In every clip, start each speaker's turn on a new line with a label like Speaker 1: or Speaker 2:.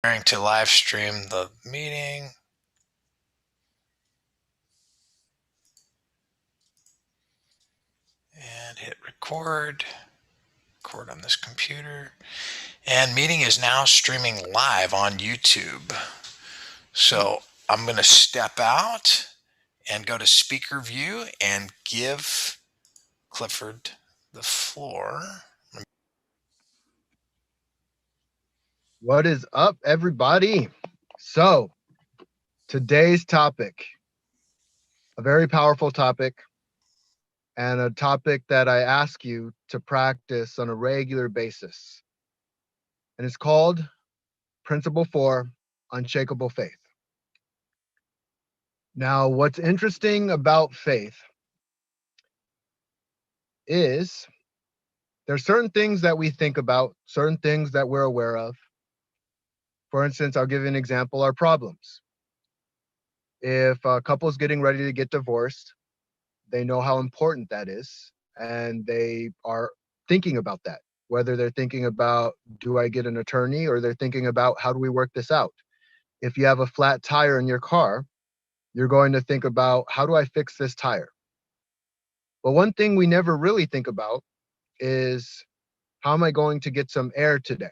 Speaker 1: Preparing to live stream the meeting and hit record. Record on this computer. And meeting is now streaming live on YouTube. So I'm going to step out and go to speaker view and give Clifford the floor.
Speaker 2: What is up, everybody? So, today's topic, a very powerful topic, and a topic that I ask you to practice on a regular basis. And it's called Principle 4 Unshakable Faith. Now, what's interesting about faith is there's certain things that we think about, certain things that we're aware of. For instance, I'll give you an example, our problems. If a couple's getting ready to get divorced, they know how important that is, and they are thinking about that, whether they're thinking about, do I get an attorney, or they're thinking about, how do we work this out? If you have a flat tire in your car, you're going to think about, how do I fix this tire? But one thing we never really think about is, how am I going to get some air today?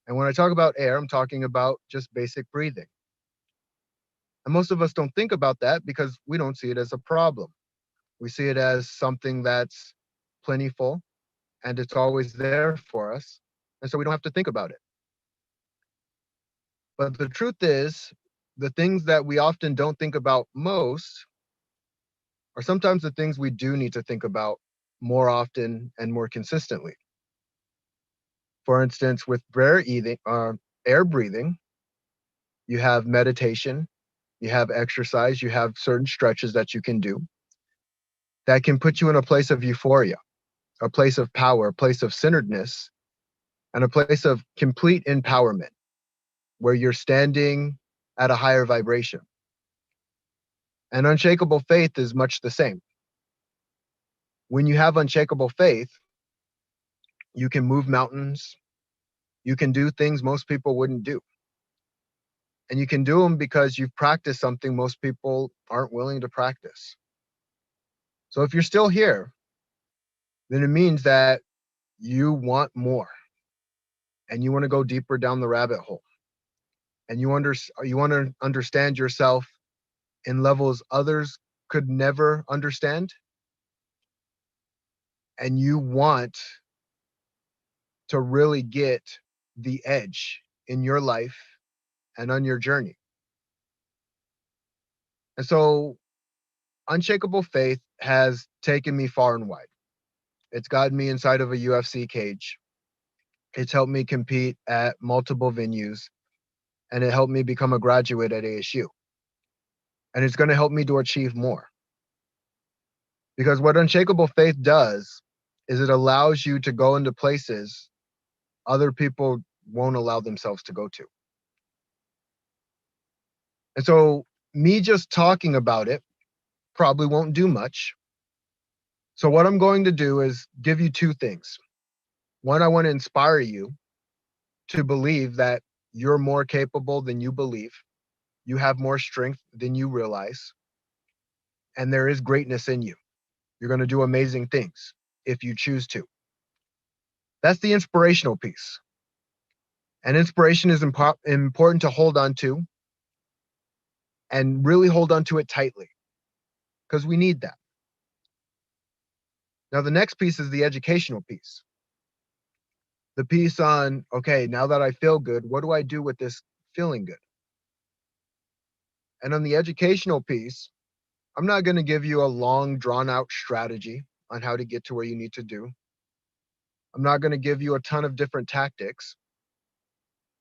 Speaker 2: And when I talk about air, I'm talking about just basic breathing. And most of us don't think about that because we don't see it as a problem. We see it as something that's plentiful, and it's always there for us. And so we don't have to think about it. But the truth is, the things that we often don't think about most are sometimes the things we do need to think about more often and more consistently. For instance, with air breathing, you have meditation, you have exercise, you have certain stretches that you can do that can put you in a place of euphoria, a place of power, a place of centeredness, and a place of complete empowerment, where you're standing at a higher vibration. And unshakable faith is much the same. When you have unshakable faith, you can move mountains, you can do things most people wouldn't do. And you can do them because you've practiced something most people aren't willing to practice. So if you're still here, then it means that you want more, and you want to go deeper down the rabbit hole. And you want to understand yourself in levels others could never understand. And you want to really get the edge in your life and on your journey. And so, unshakable faith has taken me far and wide. It's gotten me inside of a UFC cage. It's helped me compete at multiple venues, and it helped me become a graduate at ASU. And it's going to help me to achieve more. Because what unshakable faith does is it allows you to go into places other people won't allow themselves to go to. And so, me just talking about it probably won't do much. So, what I'm going to do is give you two things. One, I want to inspire you to believe that you're more capable than you believe, you have more strength than you realize, and there is greatness in you. You're going to do amazing things if you choose to. That's the inspirational piece. And inspiration is important to hold on to, and really hold on to it tightly, because we need that. Now, the next piece is the educational piece. The piece on, okay, now that I feel good, what do I do with this feeling good? And on the educational piece, I'm not going to give you a long, drawn out strategy on how to get to where you need to do. I'm not going to give you a ton of different tactics,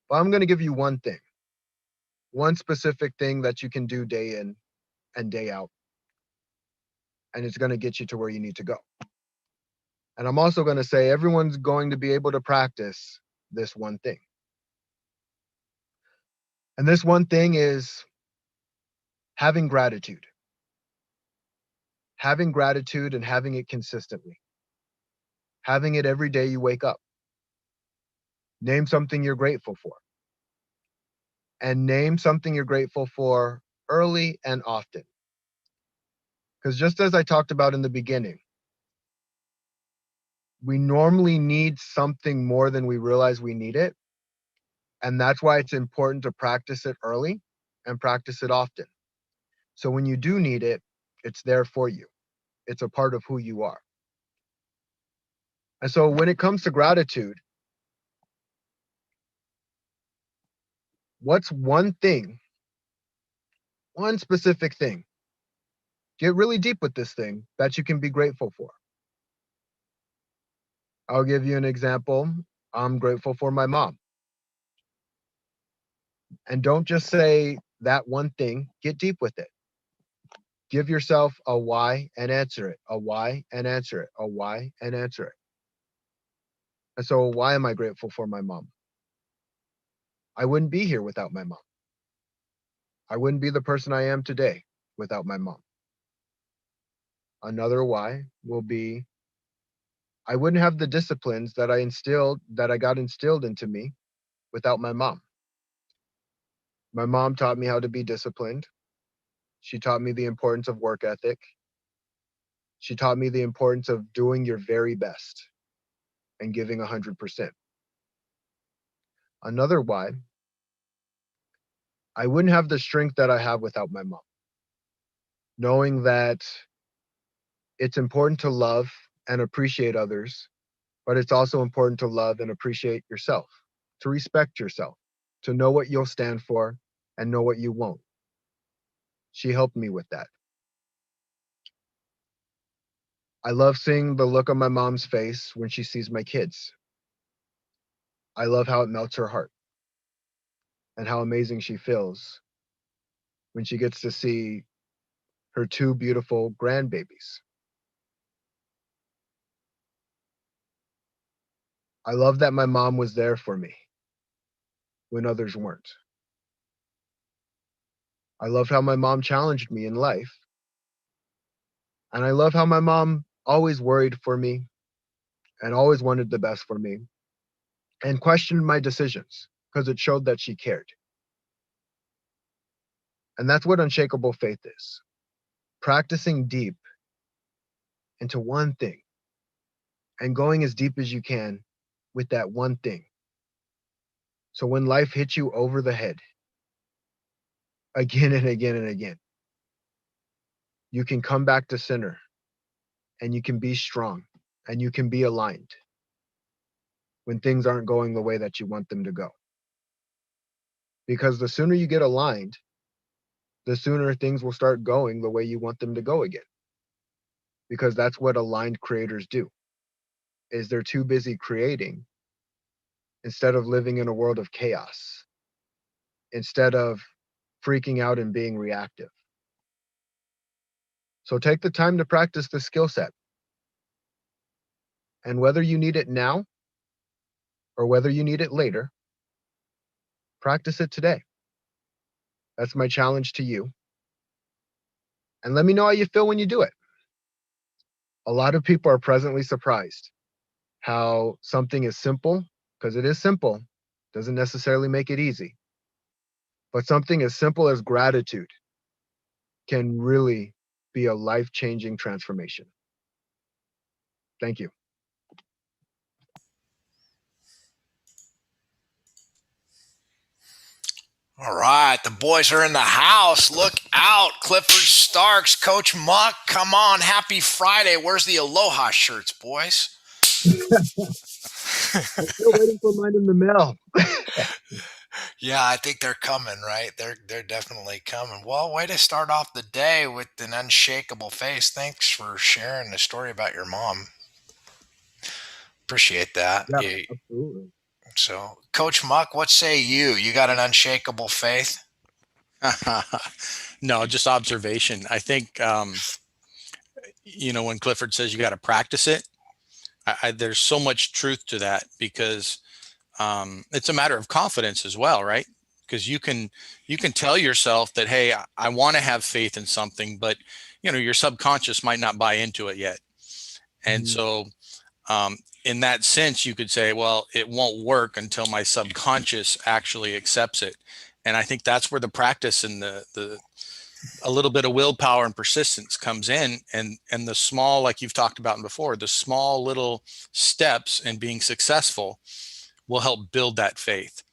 Speaker 2: but I'm going to give you one thing, one specific thing that you can do day in and day out. And it's going to get you to where you need to go. And I'm also going to say everyone's going to be able to practice this one thing. And this one thing is having gratitude. Having gratitude and having it consistently. Having it every day you wake up. Name something you're grateful for. and name something you're grateful for early and often. Because just as I talked about in the beginning, we normally need something more than we realize we need it. And that's why it's important to practice it early and practice it often. So when you do need it, it's there for you. It's a part of who you are. And so when it comes to gratitude, what's one thing, one specific thing, get really deep with this thing that you can be grateful for? I'll give you an example. I'm grateful for my mom. And don't just say that one thing, get deep with it. Give yourself a why and answer it, a why and answer it, a why and answer it. And so, why am I grateful for my mom? I wouldn't be here without my mom. I wouldn't be the person I am today without my mom. Another why will be I wouldn't have the disciplines that I got instilled into me without my mom. My mom taught me how to be disciplined. She taught me the importance of work ethic. She taught me the importance of doing your very best and giving 100%. Another why, I wouldn't have the strength that I have without my mom. Knowing that it's important to love and appreciate others, but it's also important to love and appreciate yourself, to respect yourself, to know what you'll stand for and know what you won't. She helped me with that. I love seeing the look on my mom's face when she sees my kids. I love how it melts her heart and how amazing she feels when she gets to see her two beautiful grandbabies. I love that my mom was there for me when others weren't. I loved how my mom challenged me in life. And I love how my mom always worried for me and always wanted the best for me and questioned my decisions because it showed that she cared. And that's what unshakable faith is, practicing deep into one thing and going as deep as you can with that one thing. So when life hits you over the head again and again and again, you can come back to center and you can be strong and you can be aligned when things aren't going the way that you want them to go. Because the sooner you get aligned, the sooner things will start going the way you want them to go again. Because that's what aligned creators do. Is they're too busy creating instead of living in a world of chaos, instead of freaking out and being reactive. So take the time to practice the skill set. And whether you need it now or whether you need it later, practice it today. That's my challenge to you. And let me know how you feel when you do it. A lot of people are presently surprised how something is simple, because it is simple, doesn't necessarily make it easy. But something as simple as gratitude can really be a life-changing transformation. Thank you.
Speaker 1: All right, the boys are in the house. Look out, Clifford Starks, Coach Muck. Come on, happy Friday. Where's the Aloha shirts, boys?
Speaker 2: I'm still waiting for mine in the mail.
Speaker 1: Yeah, I think they're coming, right? They're definitely coming. Well, way to start off the day with an unshakable face. Thanks for sharing the story about your mom. Appreciate that.
Speaker 2: Yeah, absolutely.
Speaker 1: So, Coach Muck, what say you? You got an unshakable faith?
Speaker 3: No, just observation. I think, when Clifford says you got to practice it, there's so much truth to that because it's a matter of confidence as well, right? Because you can tell yourself that, hey, I want to have faith in something, but your subconscious might not buy into it yet. And
Speaker 2: Mhm.
Speaker 3: so in that sense, you could say, well, it won't work until my subconscious actually accepts it. And I think that's where the practice and the a little bit of willpower and persistence comes in, and the small, like you've talked about before, the small little steps in being successful will help build that faith.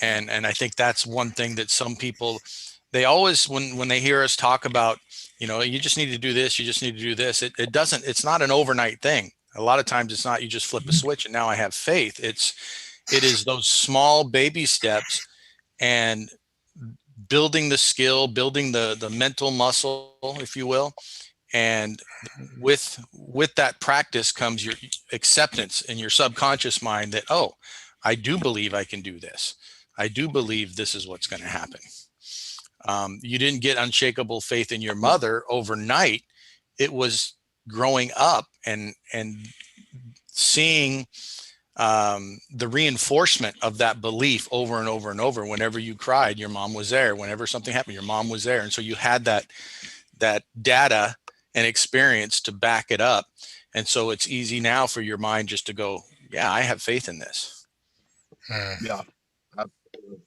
Speaker 3: And I think that's one thing that some people, they always, when they hear us talk about, you just need to do this, you just need to do this, it doesn't, it's not an overnight thing. A lot of times it's not, you just flip a switch and now I have faith. It is those small baby steps, and building the skill, building the mental muscle, if you will. And with that practice comes your acceptance in your subconscious mind that, oh, I do believe I can do this. I do believe this is what's going to happen. You didn't get unshakable faith in your mother overnight. It was growing up and seeing the reinforcement of that belief over and over and over. Whenever you cried, your mom was there. Whenever something happened, your mom was there. And so you had that data and experience to back it up. And so it's easy now for your mind just to go, yeah, I have faith in this.
Speaker 2: Yeah. Absolutely.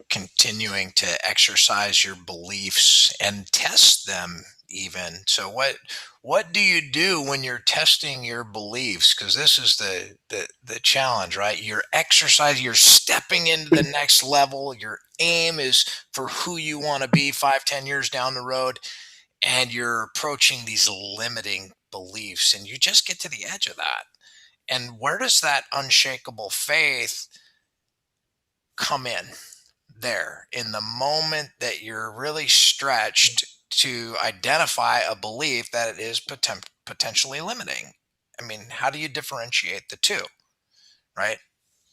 Speaker 1: Continuing to exercise your beliefs and test them even. So what do you do when you're testing your beliefs? Because this is the challenge, right? You're exercising, you're stepping into the next level. Your aim is for who you want to be 5-10 years down the road, and you're approaching these limiting beliefs, and you just get to the edge of that. And where does that unshakable faith come in? There, in the moment that you're really stretched to identify a belief that it is potentially limiting. I mean, how do you differentiate the two, right?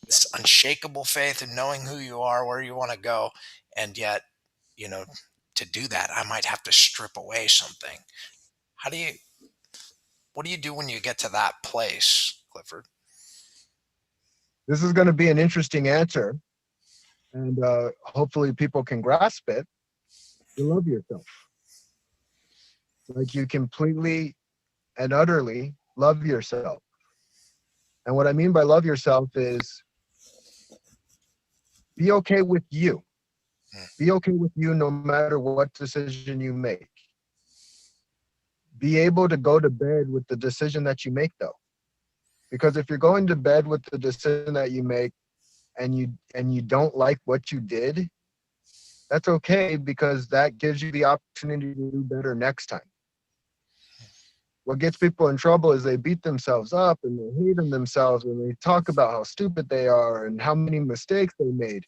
Speaker 1: It's unshakable faith in knowing who you are, where you want to go, and yet, to do that, I might have to strip away something. What do you do when you get to that place, Clifford?
Speaker 2: This is going to be an interesting answer, and hopefully people can grasp it. You love yourself. Like, you completely and utterly love yourself. And what I mean by love yourself is be okay with you. Be okay with you no matter what decision you make. Be able to go to bed with the decision that you make, though. Because if you're going to bed with the decision that you make and you don't like what you did, that's okay, because that gives you the opportunity to do better next time. What gets people in trouble is they beat themselves up and they hate on themselves and they talk about how stupid they are and how many mistakes they made.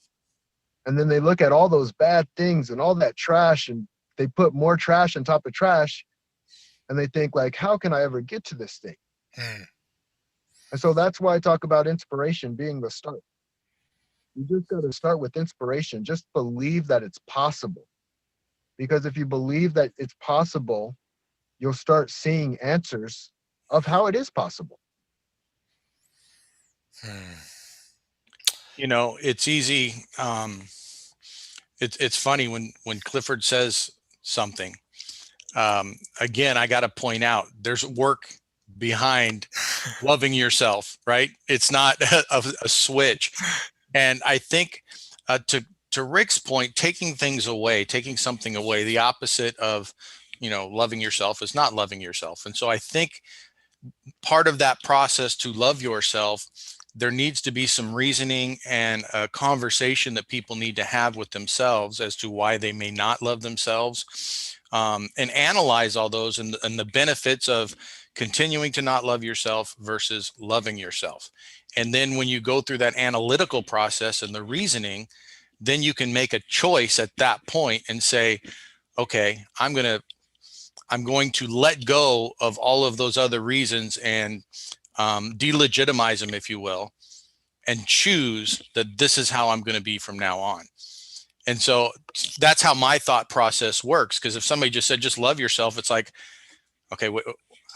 Speaker 2: And then they look at all those bad things and all that trash, and they put more trash on top of trash, and they think, like, how can I ever get to this thing? And so that's why I talk about inspiration being the start. You just got to start with inspiration. Just believe that it's possible. Because if you believe that it's possible, you'll start seeing answers of how it is possible.
Speaker 3: It's easy. It's funny when Clifford says something. Again, I got to point out there's work behind loving yourself, right? It's not a switch. And I think to Rick's point, taking something away, the opposite of, loving yourself is not loving yourself. And so I think part of that process to love yourself, there needs to be some reasoning and a conversation that people need to have with themselves as to why they may not love themselves, and analyze all those and the benefits of continuing to not love yourself versus loving yourself. And then when you go through that analytical process and the reasoning, then you can make a choice at that point and say, okay, I'm going to let go of all of those other reasons and delegitimize them, if you will, and choose that this is how I'm going to be from now on. And so that's how my thought process works. Because if somebody just said, just love yourself, it's like, okay,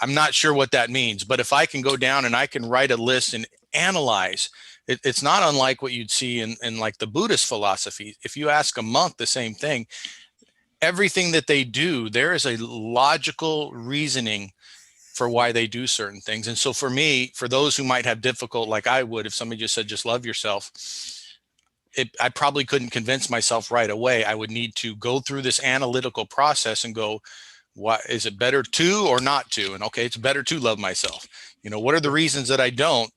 Speaker 3: I'm not sure what that means. But if I can go down and I can write a list and analyze, it's not unlike what you'd see in like the Buddhist philosophy. If you ask a monk the same thing, everything that they do, there is a logical reasoning for why they do certain things. And so for me, for those who might have difficult, like I would, if somebody just said, just love yourself, I probably couldn't convince myself right away. I would need to go through this analytical process and go, what is it better to or not to? And okay, it's better to love myself. What are the reasons that I don't?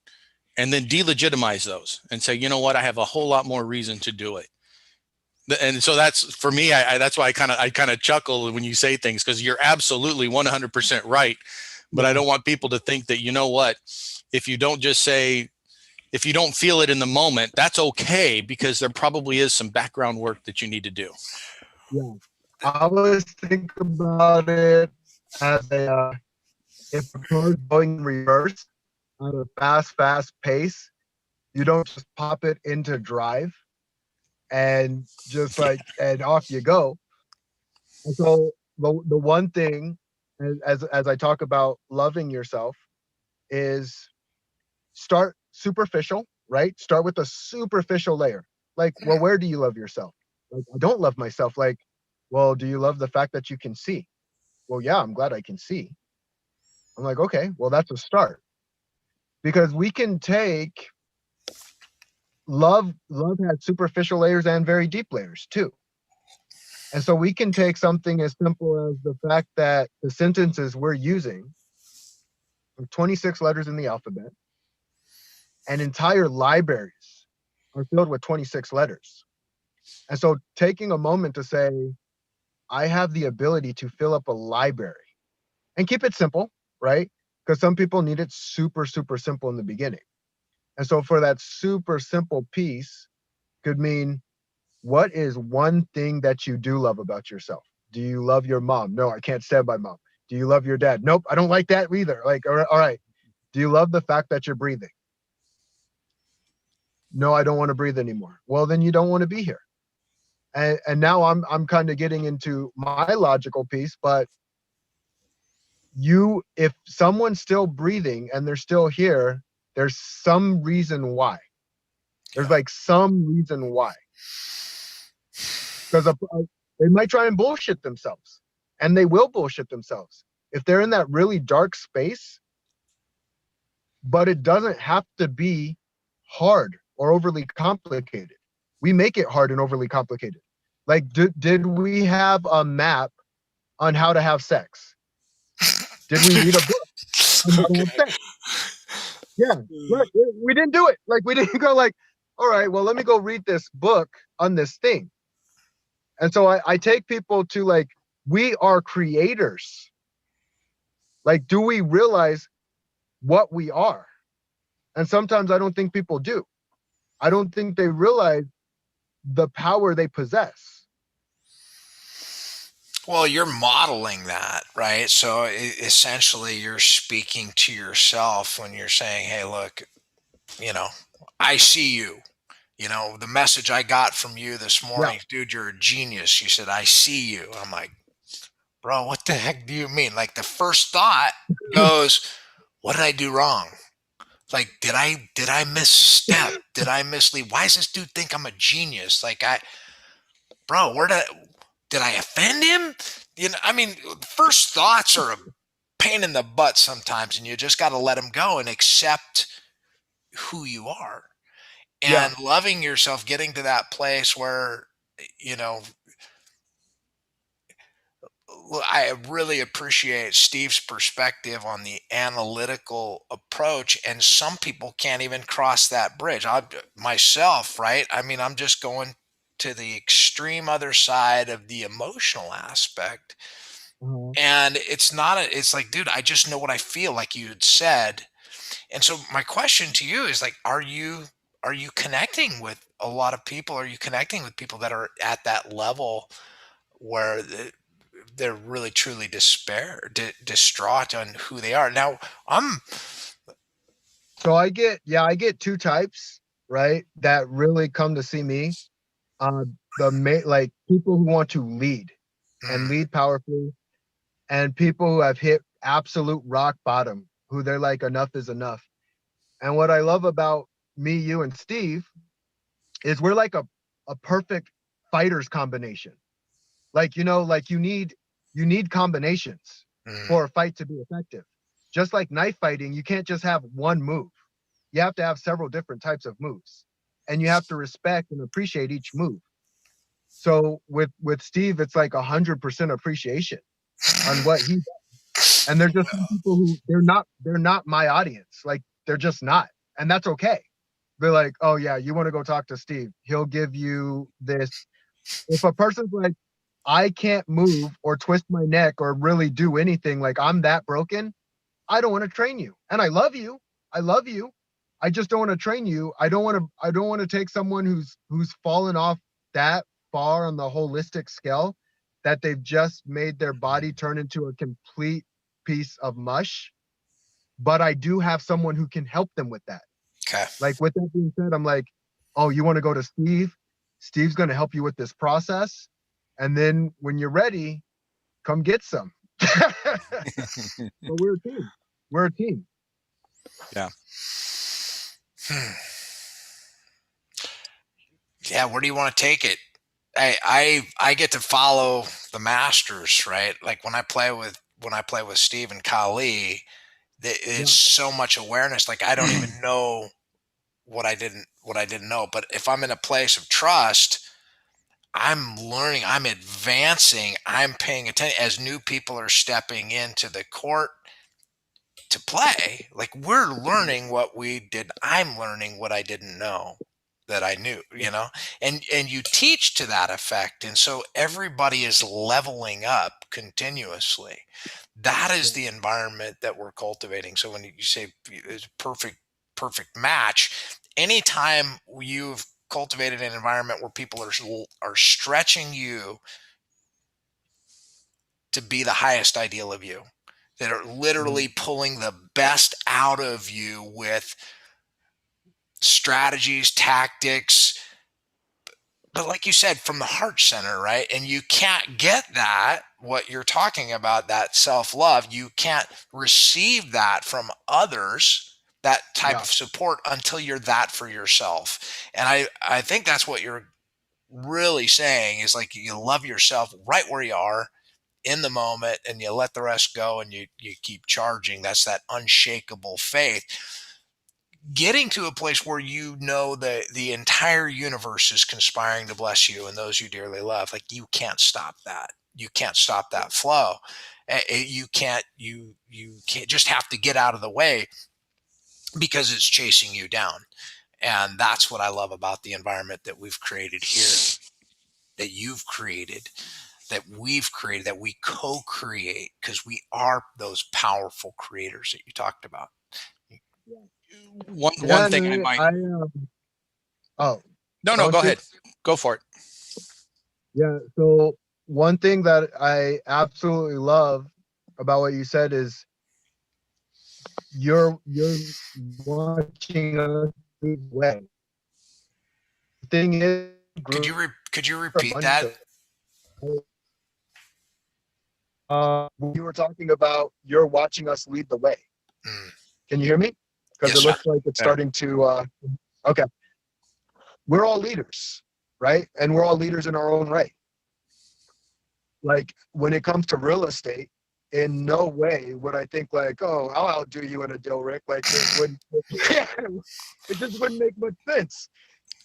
Speaker 3: And then delegitimize those and say, you know what, I have a whole lot more reason to do it. And so that's for me. That's why I kind of chuckle when you say things, because you're absolutely 100% right. But I don't want people to think that, you know what, if you don't just say, if you don't feel it in the moment, that's okay, because there probably is some background work that you need to do.
Speaker 2: Yeah. I always think about it as if a car's going in reverse at a fast pace, you don't just pop it into drive and just and off you go. And so the one thing, as I talk about loving yourself, is start superficial, right? Start with a superficial layer. Like, well, where do you love yourself? Like, I don't love myself. Like, well, do you love the fact that you can see? Well, yeah, I'm glad I can see. I'm like, okay, well, that's a start. Because we can take love has superficial layers and very deep layers too. And so we can take something as simple as the fact that the sentences we're using are 26 letters in the alphabet, and entire libraries are filled with 26 letters. And so taking a moment to say, I have the ability to fill up a library, and keep it simple, right? Because some people need it super, super simple in the beginning. And so for that super simple piece could mean, what is one thing that you do love about yourself? Do you love your mom? No, I can't stand my mom. Do you love your dad? Nope, I don't like that either. Like, all right. Do you love the fact that you're breathing? No, I don't want to breathe anymore. Well, then you don't want to be here. And now I'm kind of getting into my logical piece, but if someone's still breathing and they're still here, there's some reason why. There's like some reason why. Because they might try and bullshit themselves, and they will bullshit themselves if they're in that really dark space. But it doesn't have to be hard or overly complicated. We make it hard and overly complicated. Like, did we have a map on how to have sex? Did we read a book on how to have sex? Yeah, right. We didn't do it. Like, we didn't go like, all right, well, let me go read this book on this thing. And so I take people to, like, we are creators. Like, do we realize what we are? And sometimes I don't think people do. I don't think they realize the power they possess.
Speaker 1: Well, you're modeling that, right? So essentially, you're speaking to yourself when you're saying, hey, look, I see you. The message I got from you this
Speaker 2: Yeah.
Speaker 1: morning, dude, you're a genius. You said, I see you. I'm like, bro, what the heck do you mean? Like, the first thought goes, what did I do wrong? Like, did I misstep? Did I mislead? Why does this dude think I'm a genius? Like, bro, did I offend him? I mean, first thoughts are a pain in the butt sometimes, and you just got to let them go and accept who you are. And loving yourself, getting to that place where, I really appreciate Steve's perspective on the analytical approach, and some people can't even cross that bridge. Myself, right? I mean, I'm just going to the extreme other side of the emotional aspect. And it's like, dude, I just know what I feel, like you had said. And so my question to you is like, are you connecting with a lot of people? Are you connecting with people that are at that level where they're really truly distraught on who they are? Now,
Speaker 2: So I get two types, right, that really come to see me. Like, people who want to lead and lead powerfully, and people who have hit absolute rock bottom, who they're like, enough is enough. And what I love about me, you, and Steve is we're like a perfect fighters combination. Like, like you need combinations for a fight to be effective. Just like knife fighting, you can't just have one move. You have to have several different types of moves. and you have to respect and appreciate each move. So with Steve, it's like 100% appreciation on what he does. And there's just some people who they're not my audience. Like they're just not. And that's okay. They're like, oh yeah, you want to go talk to Steve. He'll give you this. If a person's like, I can't move or twist my neck or really do anything, like I'm that broken, I don't want to train you. And I love you. I love you. I just don't want to train you. I don't want to take someone who's fallen off that far on the holistic scale that they've just made their body turn into a complete piece of mush. But I do have someone who can help them with that.
Speaker 1: Okay.
Speaker 2: Like with that being said, I'm like, oh, you want to go to Steve? Steve's going to help you with this process. And then when you're ready, come get some. But we're a team. We're a team.
Speaker 3: Yeah.
Speaker 1: Yeah, where do you want to take it? I get to follow the masters, right? Like when I play with Steve and Kali, it's so much awareness. Like I don't even know what I didn't know. But if I'm in a place of trust, I'm learning, I'm advancing, I'm paying attention as new people are stepping into the court to play. Like we're learning what we did. I'm learning what I didn't know that I knew, and you teach to that effect. And so everybody is leveling up continuously. That is the environment that we're cultivating. So when you say it's perfect match, anytime you've cultivated an environment where people are stretching you to be the highest ideal of you, that are literally pulling the best out of you with strategies, tactics, but like you said, from the heart center, right? And you can't get that, what you're talking about, that self-love, you can't receive that from others, that type of support, until you're that for yourself. And I think that's what you're really saying, is like you love yourself right where you are in the moment, and you let the rest go, and you keep charging. That's that unshakable faith. Getting to a place where the entire universe is conspiring to bless you and those you dearly love. Like you can't stop that. You can't stop that flow. You can't just have to get out of the way because it's chasing you down. And that's what I love about the environment that we've created here, that you've created, that we've created, that we co-create, because we are those powerful creators that you talked about.
Speaker 3: One thing I might. No, go ahead. Go for it.
Speaker 2: Yeah. So one thing that I absolutely love about what you said is you're watching us lead the way. The thing is,
Speaker 1: could you repeat that?
Speaker 2: You were talking about you're watching us lead the way. Can you hear me? Because it looks like it's starting to. Okay. We're all leaders, right? And we're all leaders in our own right. Like when it comes to real estate, in no way would I think like, oh, I'll outdo you in a deal, Rick. Like it just wouldn't make much sense.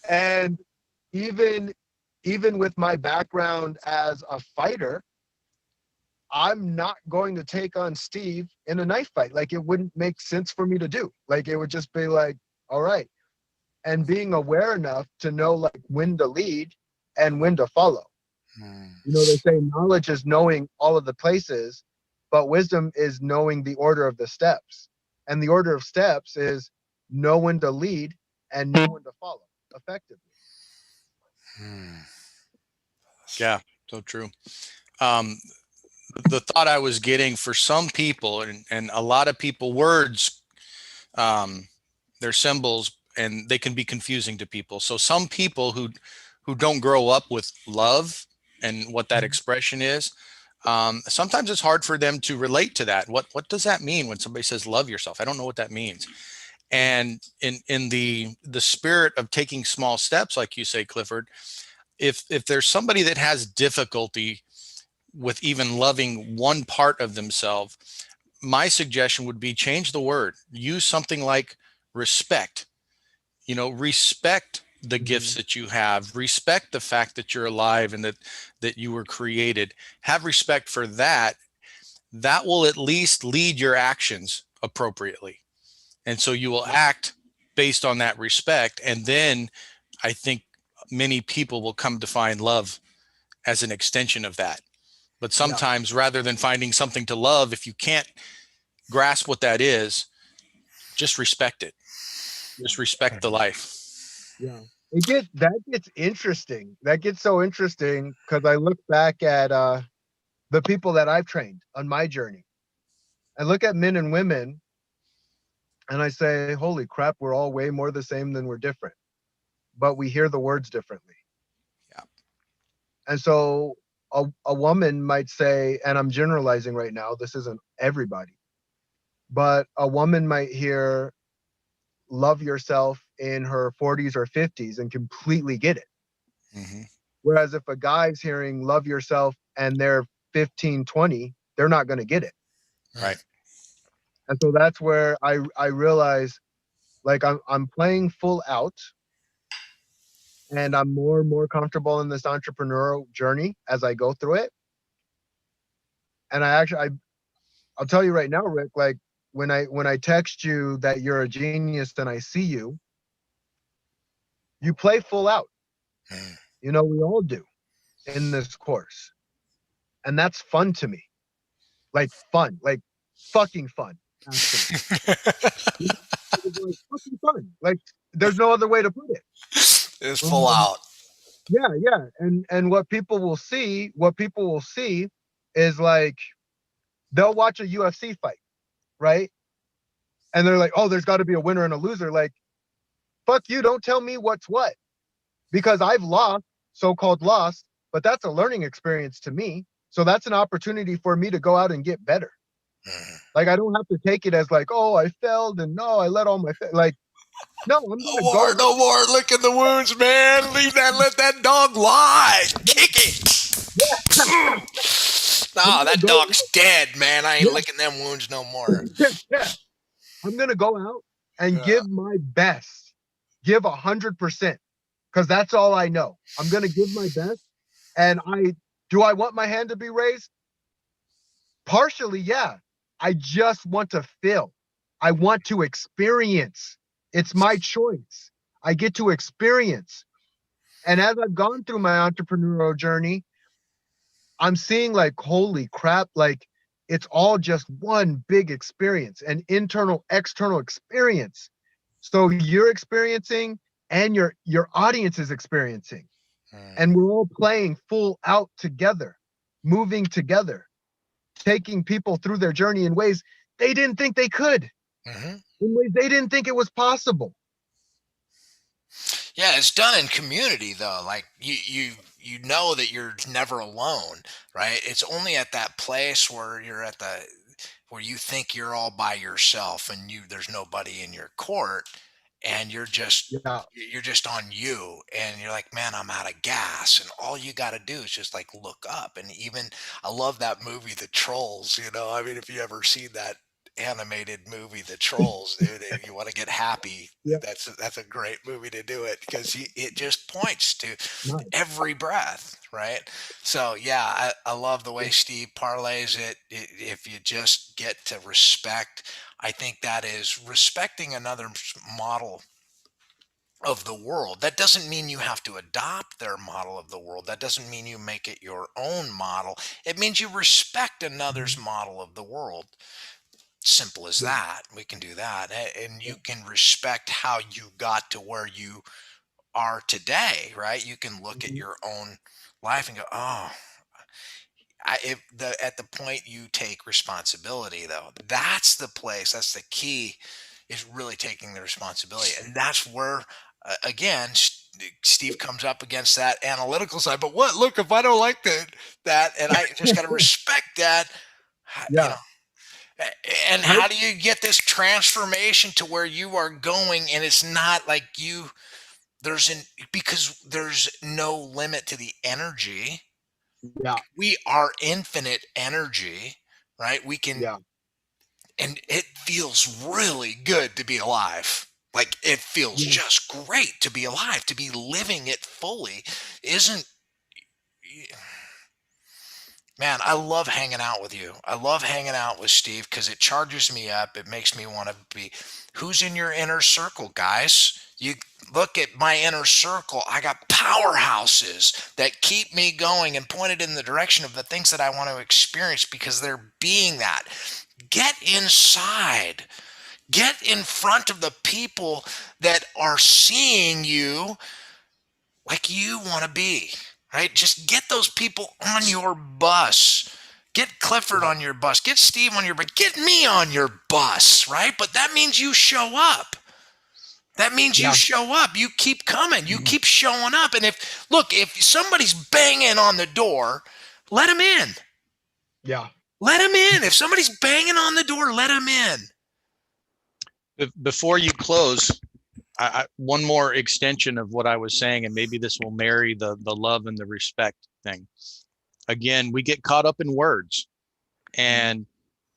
Speaker 2: And even with my background as a fighter, I'm not going to take on Steve in a knife fight. Like it wouldn't make sense for me to do. Like it would just be like, all right. And being aware enough to know like when to lead and when to follow. They say knowledge is knowing all of the places, but wisdom is knowing the order of the steps. And the order of steps is know when to lead and know when to follow effectively.
Speaker 3: Yeah, so true. The thought I was getting for some people, and a lot of people, words, they're symbols, and they can be confusing to people. So some people who don't grow up with love and what that expression is, sometimes it's hard for them to relate to that. What does that mean when somebody says love yourself? I don't know what that means. And in the spirit of taking small steps, like you say, Clifford, if there's somebody that has difficulty with even loving one part of themselves, my suggestion would be change the word. Use something like respect. Respect the gifts that you have, respect the fact that you're alive and that you were created, have respect for that. That will at least lead your actions appropriately. And so you will act based on that respect. And then I think many people will come to find love as an extension of that. But
Speaker 2: Yeah.
Speaker 3: sometimes rather than finding something to love, if you can't grasp what that is, just respect it. Just respect the life.
Speaker 2: Yeah. That gets interesting. That gets so interesting because I look back at the people that I've trained on my journey. I look at men and women and I say, holy crap, we're all way more the same than we're different. But we hear the words differently.
Speaker 3: Yeah.
Speaker 2: And so a woman might say, and I'm generalizing right now, this isn't everybody, but a woman might hear love yourself in her 40s or 50s and completely get it.
Speaker 3: Mm-hmm.
Speaker 2: Whereas if a guy's hearing love yourself and they're 15, 20, they're not going to get it.
Speaker 3: Right.
Speaker 2: And so that's where I realize like I'm playing full out and I'm more and more comfortable in this entrepreneurial journey as I go through it. And I'll tell you right now, Rick, like when I text you that you're a genius and I see you, you play full out. You know, we all do in this course. And that's fun to me. Like fun, like fucking fun, actually. It's like fucking fun. Like there's no other way to put it.
Speaker 1: It's full
Speaker 2: Um,
Speaker 1: out.
Speaker 2: yeah, yeah. And what people will see is like they'll watch a UFC fight, right? And they're like, oh, there's got to be a winner and a loser. Like, fuck you, don't tell me what's what. Because I've lost, so-called lost, but that's a learning experience to me. So that's an opportunity for me to go out and get better. Like I don't have to take it as like, oh, I failed and no, I let all my like, no, I'm
Speaker 1: No
Speaker 2: gonna
Speaker 1: more,
Speaker 2: go.
Speaker 1: no more licking the wounds, man. Leave that, let that dog lie. Kick it.
Speaker 2: I'm
Speaker 1: No,
Speaker 2: gonna
Speaker 1: that
Speaker 2: go.
Speaker 1: dog's dead, man. I ain't
Speaker 2: Yeah,
Speaker 1: licking them wounds no more.
Speaker 2: yeah. I'm gonna go out and
Speaker 1: Yeah.
Speaker 2: give my best, give 100%, because that's all I know. I'm gonna give my best, and I want my hand to be raised? Partially, yeah. I just want to feel. I want to experience. It's my choice. I get to experience. And as I've gone through my entrepreneurial journey, I'm seeing like, holy crap, like it's all just one big experience, an internal, external experience. So you're experiencing and your audience is experiencing. And we're all playing full out together, moving together, taking people through their journey in ways they didn't think they could,
Speaker 1: Mm-hmm.
Speaker 2: in ways they didn't think it was possible.
Speaker 1: Yeah, it's done in community though. Like you know that you're never alone, right? It's only at that place where you're at the where you think you're all by yourself and there's nobody in your court and
Speaker 2: Yeah,
Speaker 1: you're just on you and you're like, man, I'm out of gas, and all you got to do is just like look up. And even I love that movie The Trolls, I mean, if you ever seen that animated movie The Trolls, dude, if you want to get happy,
Speaker 2: yeah,
Speaker 1: that's a great movie to do it, because it just points to
Speaker 2: nice.
Speaker 1: every breath, right? So yeah, I love the way
Speaker 2: Yeah,
Speaker 1: Steve parlays it. If you just get to respect, I think that is respecting another model of the world. That doesn't mean you have to adopt their model of the world. That doesn't mean you make it your own model. It means you respect another's
Speaker 2: mhm,
Speaker 1: model of the world. Simple as
Speaker 2: yeah,
Speaker 1: that. We can do that. And
Speaker 2: yeah,
Speaker 1: you can respect how you got to where you are today, right? You can look at
Speaker 2: mhm,
Speaker 1: your own life and go, oh, at the point you take responsibility, though, that's the place, that's the key, is really taking the responsibility. And that's where, again, Steve comes up against that analytical side. But what, look, if I don't like that, and I just got to respect that, you
Speaker 2: yeah.
Speaker 1: know, and
Speaker 2: I
Speaker 1: how do you get this transformation to where you are going? And it's not like because there's no limit to the energy.
Speaker 2: yeah,
Speaker 1: We are infinite energy, right? We can,
Speaker 2: yeah,
Speaker 1: and it feels really good to be alive. Like, it feels
Speaker 2: Yeah.
Speaker 1: just great to be alive, to be living it fully. Isn't Man, I love hanging out with you. I love hanging out with Steve because it charges me up. It makes me want to be. Who's in your inner circle, guys? You look at my inner circle. I got powerhouses that keep me going and pointed in the direction of the things that I want to experience because they're being that. Get inside. Get in front of the people that are seeing you like you want to be, right? Just get those people on your bus. Get Clifford
Speaker 2: Yeah.
Speaker 1: on your bus. Get Steve on your bus. Get me on your bus, right? But that means you show up. That means you
Speaker 2: Yeah.
Speaker 1: show up. You keep coming. You
Speaker 2: Yeah.
Speaker 1: keep showing up. And if somebody's banging on the door, let them in.
Speaker 2: Yeah.
Speaker 1: Let them in. If somebody's banging on the door, let them in.
Speaker 3: Before you close, one more extension of what I was saying, and maybe this will marry the love and the respect thing. Again, we get caught up in words, and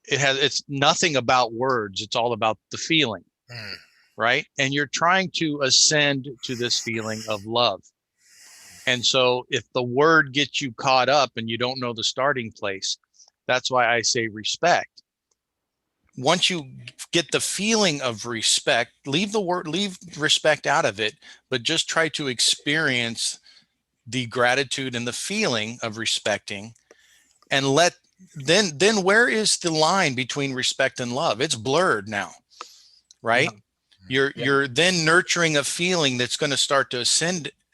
Speaker 3: it's nothing about words. It's all about the feeling, right? And you're trying to ascend to this feeling of love. And so if the word gets you caught up and you don't know the starting place, that's why I say respect. Once you get the feeling of respect, leave respect out of it, but just try to experience the gratitude and the feeling of respecting, and then where is the line between respect and love? It's blurred now, right? You're then nurturing a feeling that's going to start to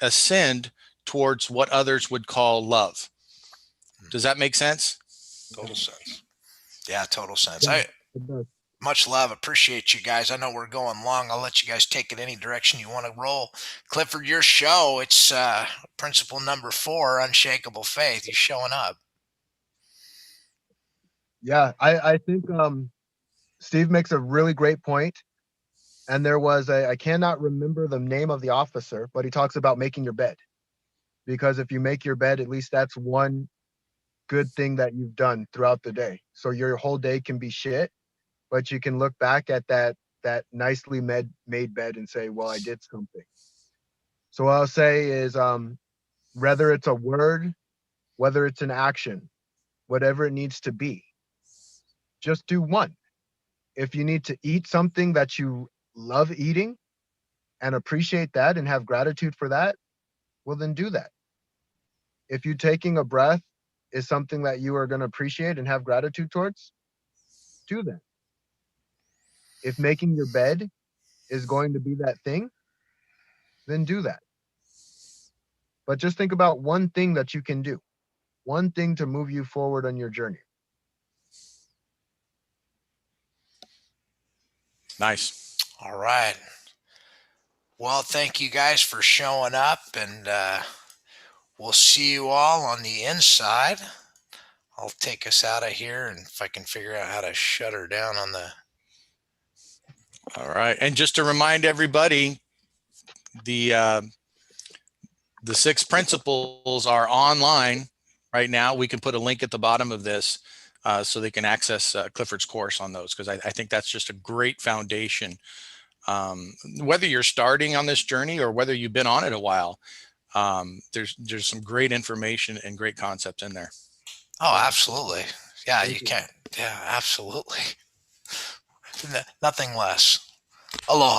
Speaker 3: ascend towards what others would call love. Does that make sense?
Speaker 1: Total sense. Yeah, total sense.
Speaker 2: Yeah.
Speaker 1: I
Speaker 2: It does.
Speaker 1: Much love. Appreciate you guys. I know we're going long. I'll let you guys take it any direction you want to roll. Clifford, your show, it's principle number 4, Unshakable Faith. You showing up.
Speaker 2: Yeah. I think Steve makes a really great point. And there was I cannot remember the name of the officer, but he talks about making your bed. Because if you make your bed, at least that's one good thing that you've done throughout the day. So your whole day can be shit, but you can look back at that nicely made bed and say, well, I did something. So what I'll say is whether it's a word, whether it's an action, whatever it needs to be, just do one. If you need to eat something that you love eating and appreciate that and have gratitude for that, well, then do that. If you taking a breath is something that you are going to appreciate and have gratitude towards, do that. If making your bed is going to be that thing, then do that. But just think about one thing that you can do, one thing to move you forward on your journey.
Speaker 3: Nice.
Speaker 1: All right. Well, thank you guys for showing up, and we'll see you all on the inside. I'll take us out of here, and if I can figure out how to shut her down on the...
Speaker 3: All right. And just to remind everybody, the 6 principles are online right now. We can put a link at the bottom of this so they can access Clifford's course on those, because I think that's just a great foundation. Whether you're starting on this journey or whether you've been on it a while, there's some great information and great concepts in there.
Speaker 1: Oh, absolutely. Yeah,
Speaker 2: Thank
Speaker 1: you
Speaker 2: you.
Speaker 1: can't. Yeah, absolutely. Nothing less. Aloha.